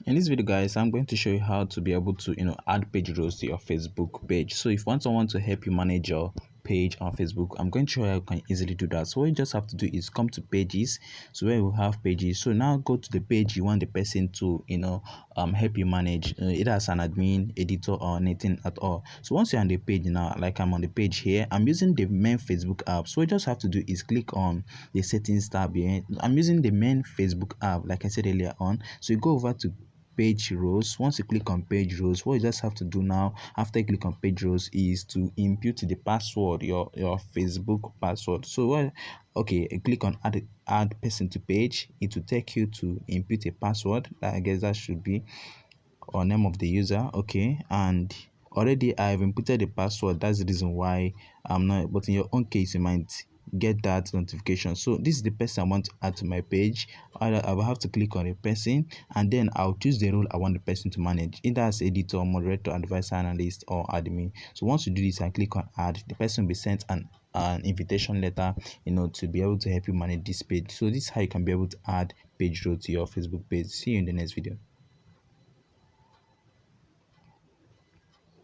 In this video, guys, I'm going to show you how to be able to add page roles to your Facebook page. So if you want someone to help you manage your page on Facebook, I'm going to show you how you can easily do that. So what you just have to do is come to pages. So where we have pages, so now go to the page you want the person to help you manage, either as an admin, editor, or anything at all. So once you're on the page now, like I'm on the page here, I'm using the main Facebook app. So what you just have to do is click on the settings tab here. I'm using the main Facebook app, like I said earlier on. So you go over to page rows. Once you click on page rows, what you just have to do now after you click on page rows is to input the password, your Facebook password. So what, okay, click on add person to page. It will take you to input a password. I guess that should be, or name of the user. Okay, and already I've inputted the password. That's the reason why I'm not, but in your own case you might get that notification. So this is the person I want to add to my page. I will have to click on a person, and then I'll choose the role I want the person to manage, either as editor, moderator, advisor, analyst, or admin. So once you do this, I click on add. The person will be sent an invitation letter, to be able to help you manage this page. So this is how you can be able to add page role to your Facebook page. See you in the next video.